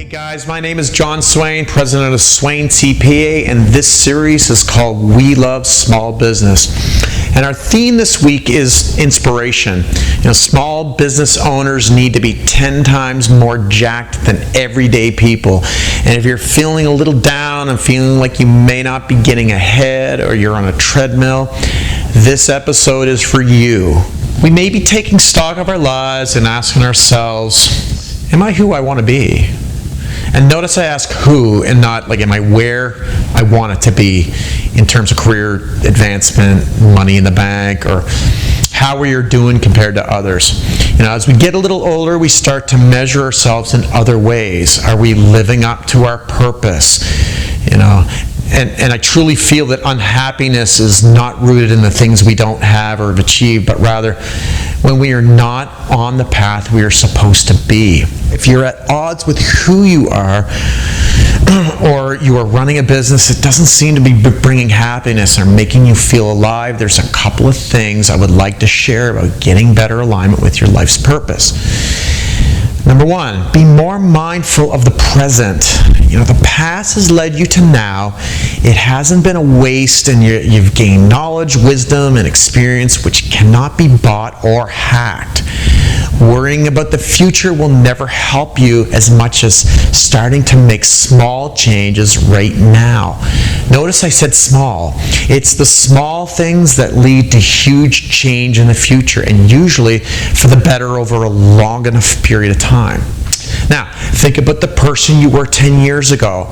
Hey guys, my name is John Swain, president of Swain CPA, and this series is called We Love Small Business. And our theme this week is inspiration. Small business owners need to be 10 times more jacked than everyday people. And if you're feeling a little down and feeling like you may not be getting ahead or you're on a treadmill, this episode is for you. We may be taking stock of our lives and asking ourselves, am I who I want to be? And notice I ask who and not like am I where I want it to be in terms of career advancement, money in the bank, or how we are doing compared to others. As we get a little older, we start to measure ourselves in other ways. Are we living up to our purpose? And I truly feel that unhappiness is not rooted in the things we don't have or have achieved, but rather when we are not on the path we are supposed to be. If you're at odds with who you are, or you are running a business that doesn't seem to be bringing happiness or making you feel alive, there's a couple of things I would like to share about getting better alignment with your life's purpose. Number one, be more mindful of the present. The past has led you to now. It hasn't been a waste, and you've gained knowledge, wisdom, and experience which cannot be bought or hacked. Worrying about the future will never help you as much as starting to make small changes right now. Notice I said small. It's the small things that lead to huge change in the future, and usually for the better over a long enough period of time. Now, think about the person you were 10 years ago.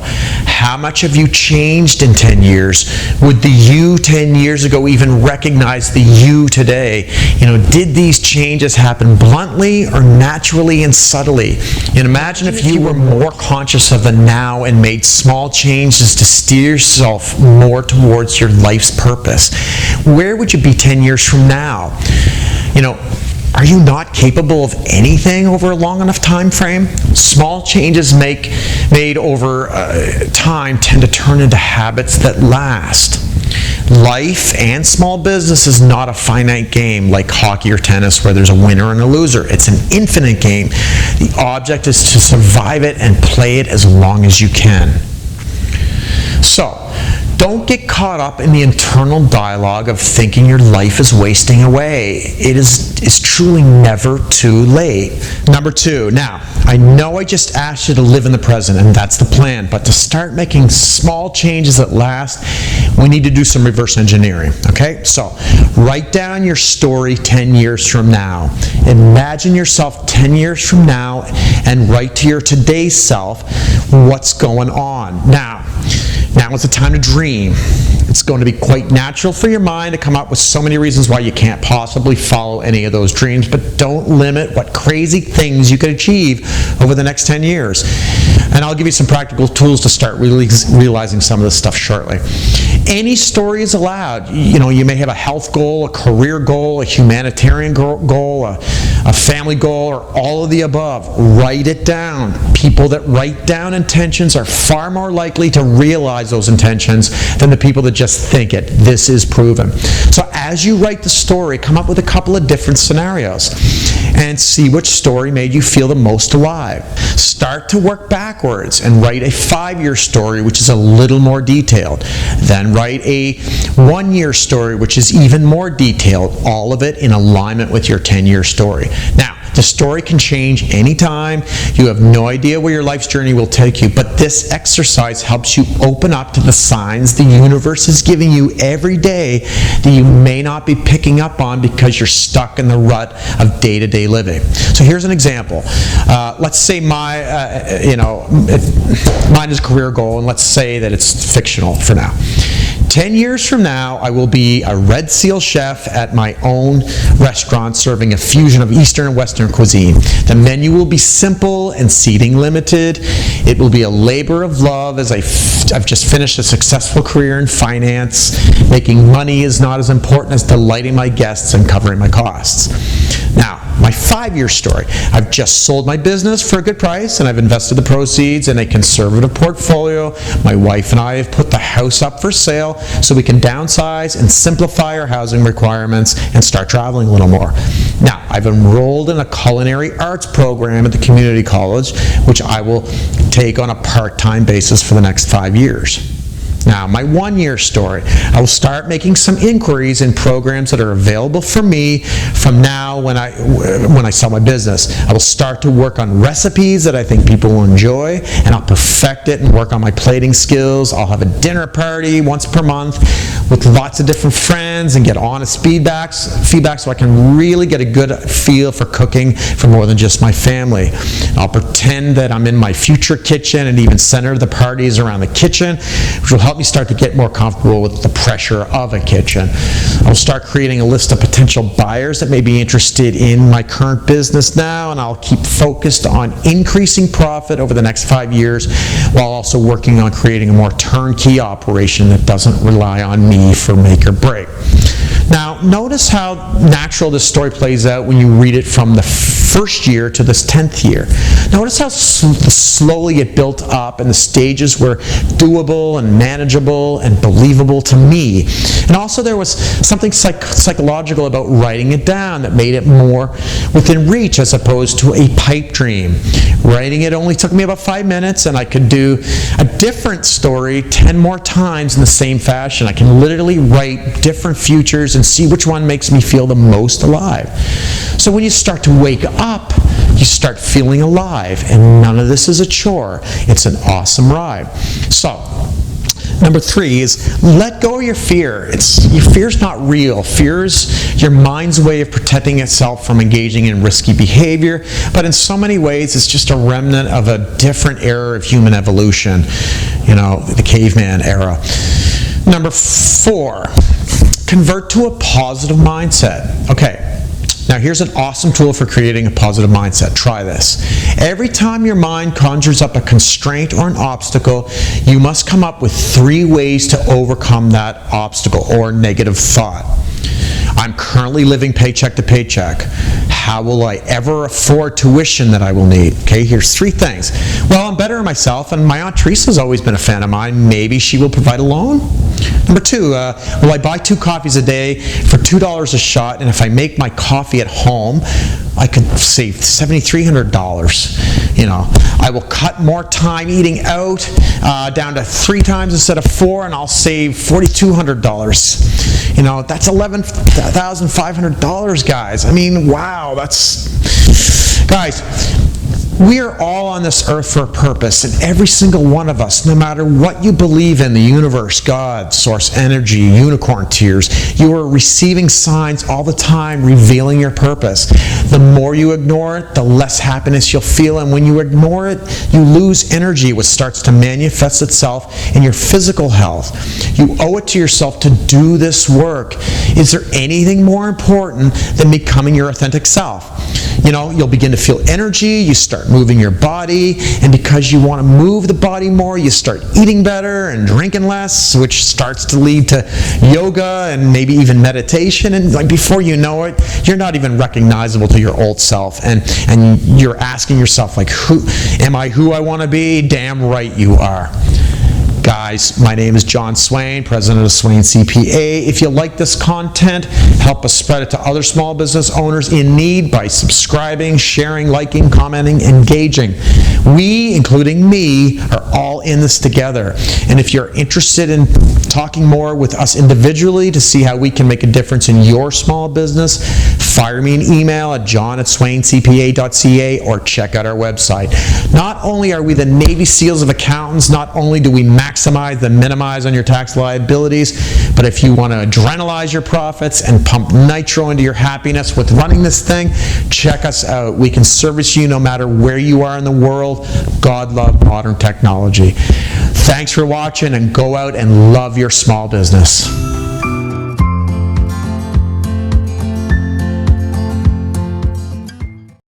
How much have you changed in 10 years? Would the you 10 years ago even recognize the you today? Did these changes happen bluntly or naturally and subtly? Imagine if you were more conscious of the now and made small changes to steer yourself more towards your life's purpose. Where would you be 10 years from now? Are you not capable of anything over a long enough time frame? Small changes made over time tend to turn into habits that last. Life and small business is not a finite game like hockey or tennis where there's a winner and a loser. It's an infinite game. The object is to survive it and play it as long as you can. So, don't get caught up in the internal dialogue of thinking your life is wasting away. It is truly never too late. Number two, now, I know I just asked you to live in the present, and that's the plan, but to start making small changes that last, we need to do some reverse engineering, okay? So, write down your story 10 years from now. Imagine yourself 10 years from now and write to your today's self what's going on. Now is the time to dream. It's going to be quite natural for your mind to come up with so many reasons why you can't possibly follow any of those dreams, but don't limit what crazy things you could achieve over the next 10 years. And I'll give you some practical tools to start realizing some of this stuff shortly. Any story is allowed. You may have a health goal, a career goal, a humanitarian goal, a family goal, or all of the above. Write it down. People that write down intentions are far more likely to realize those intentions than the people that just think it. This is proven. So as you write the story, come up with a couple of different scenarios and see which story made you feel the most alive. Start to work backwards and write a 5-year story, which is a little more detailed. Then write a 1-year story, which is even more detailed, all of it in alignment with your 10-year story. Now, the story can change anytime. You have no idea where your life's journey will take you, but this exercise helps you open up to the signs the universe is giving you every day that you may not be picking up on because you're stuck in the rut of day-to-day living. So here's an example. Let's say mine is a career goal, and let's say that it's fictional for now. 10 years from now, I will be a Red Seal chef at my own restaurant serving a fusion of Eastern and Western cuisine. The menu will be simple and seating limited. It will be a labor of love as I've just finished a successful career in finance. Making money is not as important as delighting my guests and covering my costs. Now, my 5-year story. I've just sold my business for a good price, and I've invested the proceeds in a conservative portfolio. My wife and I have put the house up for sale so we can downsize and simplify our housing requirements and start traveling a little more. Now, I've enrolled in a culinary arts program at the community college, which I will take on a part-time basis for the next 5 years. Now, my 1-year story. I will start making some inquiries in programs that are available for me from now when I sell my business. I will start to work on recipes that I think people will enjoy, and I'll perfect it and work on my plating skills. I'll have a dinner party once per month with lots of different friends and get honest feedback so I can really get a good feel for cooking for more than just my family. I'll pretend that I'm in my future kitchen and even center the parties around the kitchen, which will help me start to get more comfortable with the pressure of a kitchen. I'll start creating a list of potential buyers that may be interested in my current business now, and I'll keep focused on increasing profit over the next 5 years while also working on creating a more turnkey operation that doesn't rely on me for make or break. Now, notice how natural this story plays out when you read it from the first year to this 10th year. Notice how slowly it built up and the stages were doable and manageable and believable to me. And also there was something psychological about writing it down that made it more within reach as opposed to a pipe dream. Writing it only took me about 5 minutes, and I could do a different story 10 more times in the same fashion. I can literally write different futures and see which one makes me feel the most alive. So when you start to wake up, you start feeling alive, and none of this is a chore. It's an awesome ride. So, number 3 is let go of your fear. Your fear's not real. Fear's your mind's way of protecting itself from engaging in risky behavior, but in so many ways it's just a remnant of a different era of human evolution, the caveman era. Number 4, convert to a positive mindset. Okay. Now here's an awesome tool for creating a positive mindset. Try this. Every time your mind conjures up a constraint or an obstacle, you must come up with 3 ways to overcome that obstacle or negative thought. I'm currently living paycheck to paycheck. How will I ever afford tuition that I will need? Okay, here's 3 things. Well, I'm bettering myself, and my Aunt Teresa's always been a fan of mine. Maybe she will provide a loan. Number 2, will I buy 2 coffees a day for $2 a shot, and if I make my coffee at home, I could save $7,300. I will cut more time eating out down to 3 times instead of 4, and I'll save $4,200. That's $11,500, guys. I mean, wow, guys, we are all on this earth for a purpose, and every single one of us, no matter what you believe in, the universe, God, source energy, unicorn tears, you are receiving signs all the time revealing your purpose. The more you ignore it, the less happiness you'll feel, and when you ignore it, you lose energy, which starts to manifest itself in your physical health. You owe it to yourself to do this work. Is there anything more important than becoming your authentic self? You'll begin to feel energy, you start moving your body, and because you want to move the body more, you start eating better and drinking less, which starts to lead to yoga and maybe even meditation, and before you know it, you're not even recognizable to your old self, and you're asking yourself, am I who I want to be? Damn right you are. Guys, my name is John Swain, president of Swain CPA. If you like this content, help us spread it to other small business owners in need by subscribing, sharing, liking, commenting, engaging. We, including me, are all in this together. And if you're interested in talking more with us individually to see how we can make a difference in your small business, fire me an email at john@swaincpa.ca or check out our website. Not only are we the Navy SEALs of accountants, not only do we maximize and minimize on your tax liabilities, but if you want to adrenalize your profits and pump nitro into your happiness with running this thing, check us out. We can service you no matter where you are in the world. God love modern technology. Thanks for watching, and go out and love your small business.